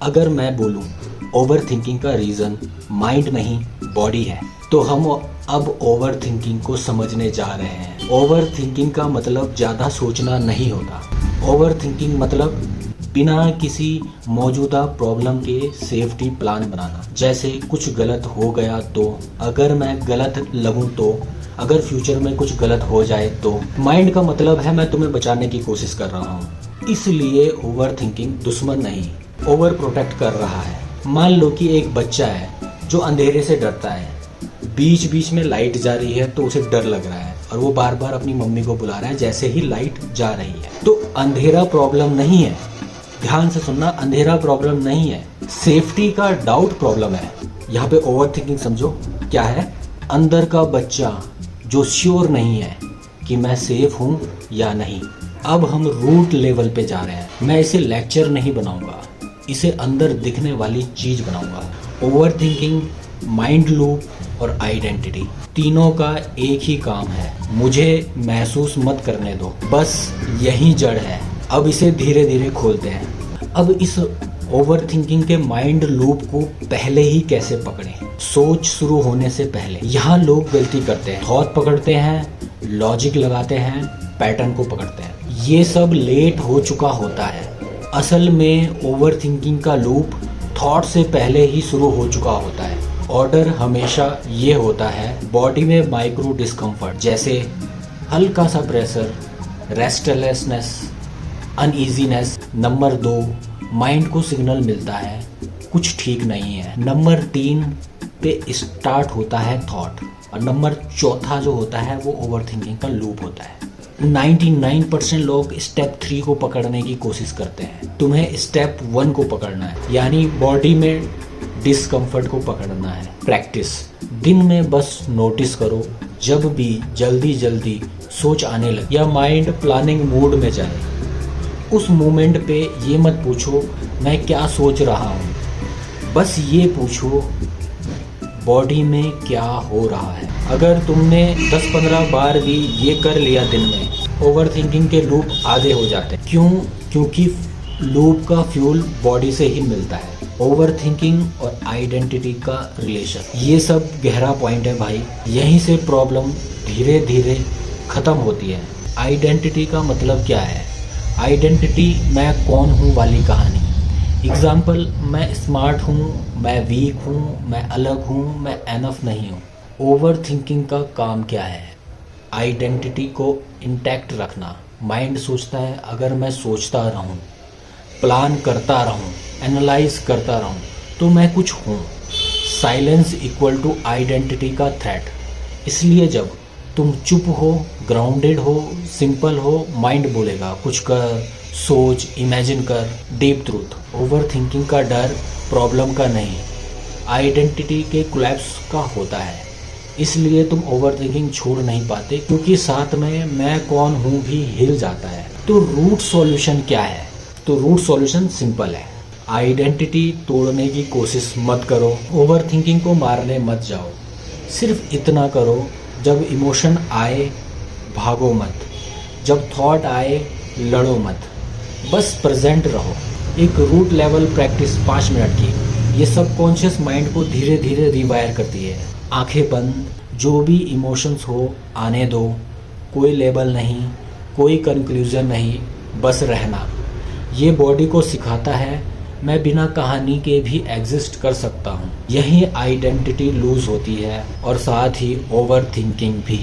अगर मैं बोलूं ओवर थिंकिंग का रीज़न माइंड नहीं बॉडी है, तो हम अब ओवर थिंकिंग को समझने जा रहे हैं। ओवर थिंकिंग का मतलब ज़्यादा सोचना नहीं होता। ओवर थिंकिंग मतलब बिना किसी मौजूदा प्रॉब्लम के सेफ्टी प्लान बनाना। जैसे कुछ गलत हो गया तो, अगर मैं गलत लगूं तो, अगर फ्यूचर में कुछ गलत हो जाए तो। माइंड का मतलब है मैं तुम्हें बचाने की कोशिश कर रहा हूँ, इसलिए ओवर थिंकिंग दुश्मन नहीं, ओवर प्रोटेक्ट कर रहा है। मान लो कि एक बच्चा है जो अंधेरे से डरता है, बीच बीच में लाइट जा रही है तो उसे डर लग रहा है और वो बार बार अपनी मम्मी को बुला रहा है जैसे ही लाइट जा रही है। तो अंधेरा प्रॉब्लम नहीं है, ध्यान से सुनना, अंधेरा प्रॉब्लम नहीं है, सेफ्टी का डाउट प्रॉब्लम है। यहाँ पे ओवर थिंकिंग समझो क्या है, अंदर का बच्चा जो श्योर नहीं है कि मैं सेफ हूँ या नहीं। अब हम रूट लेवल पे जा रहे हैं। मैं इसे लेक्चर नहीं बनाऊंगा, इसे अंदर दिखने वाली चीज बनाऊंगा। ओवर थिंकिंग, माइंड लूप और आइडेंटिटी, तीनों का एक ही काम है, मुझे महसूस मत करने दो, बस यही जड़ है। अब इसे धीरे धीरे खोलते हैं। अब इस ओवर थिंकिंग के माइंड लूप को पहले ही कैसे पकड़ें, सोच शुरू होने से पहले। यहाँ लोग गलती करते हैं, थॉट पकड़ते हैं, लॉजिक लगाते हैं, पैटर्न को पकड़ते हैं। ये सब लेट हो चुका होता है। असल में ओवर थिंकिंग का लूप थॉट से पहले ही शुरू हो चुका होता है। ऑर्डर हमेशा ये होता है, बॉडी में माइक्रो डिस्कम्फर्ट जैसे हल्का सा pressure, restlessness, uneasiness. Number 2, mind को सिग्नल मिलता है कुछ ठीक नहीं है। नंबर 3 पे स्टार्ट होता है थॉट, और नंबर 4 जो होता है वो ओवर थिंकिंग का लूप होता है। 99% लोग स्टेप 3 को पकड़ने की कोशिश करते हैं। तुम्हें स्टेप 1 को पकड़ना है, यानी बॉडी में डिस्कम्फर्ट को पकड़ना है। प्रैक्टिस, दिन में बस नोटिस करो, जब भी जल्दी जल्दी सोच आने लगे या माइंड प्लानिंग मूड में जाए, उस मोमेंट पे ये मत पूछो मैं क्या सोच रहा हूँ, बस ये पूछो बॉडी में क्या हो रहा है। अगर तुमने 10-15 बार भी ये कर लिया दिन में, ओवर थिंकिंग के लूप आधे हो जाते हैं। क्यों? क्योंकि लूप का फ्यूल बॉडी से ही मिलता है। ओवर थिंकिंग और आइडेंटिटी का रिलेशन, ये सब गहरा पॉइंट है भाई। यहीं से प्रॉब्लम धीरे धीरे खत्म होती है। आइडेंटिटी का मतलब क्या है? आइडेंटिटी मैं कौन हूँ वाली कहानी। एग्जाम्पल, मैं स्मार्ट हूँ, मैं वीक हूँ, मैं अलग हूँ, मैं एनफ नहीं हूँ। ओवर थिंकिंग का काम क्या है? आइडेंटिटी को इंटैक्ट रखना। माइंड सोचता है अगर मैं सोचता रहूँ, प्लान करता रहूँ, एनालाइज करता रहूँ तो मैं कुछ हूँ। साइलेंस इक्वल टू आइडेंटिटी का थ्रेट। इसलिए जब तुम चुप हो, ग्राउंडेड हो, सिंपल हो, माइंड बोलेगा कुछ कर, सोच, इमेजिन कर, डीप ट्रूथ। ओवर थिंकिंग का डर प्रॉब्लम का नहीं, आइडेंटिटी के कोलैप्स का होता है। इसलिए तुम ओवर थिंकिंग छोड़ नहीं पाते, क्योंकि साथ में मैं कौन हूँ भी हिल जाता है। तो रूट सॉल्यूशन क्या है? तो रूट सॉल्यूशन सिंपल है, आइडेंटिटी तोड़ने की कोशिश मत करो, ओवर थिंकिंग को मारने मत जाओ। सिर्फ इतना करो, जब इमोशन आए भागो मत, जब थॉट आए लड़ो मत, बस प्रेजेंट रहो। एक रूट लेवल प्रैक्टिस 5 मिनट की, ये सबकॉन्शियस माइंड को धीरे धीरे रिवायर करती है। आंखें बंद, जो भी इमोशंस हो आने दो, कोई लेबल नहीं, कोई कंक्लूजन नहीं, बस रहना। ये बॉडी को सिखाता है मैं बिना कहानी के भी एग्जिस्ट कर सकता हूँ। यही आइडेंटिटी लूज होती है और साथ ही ओवर थिंकिंग भी।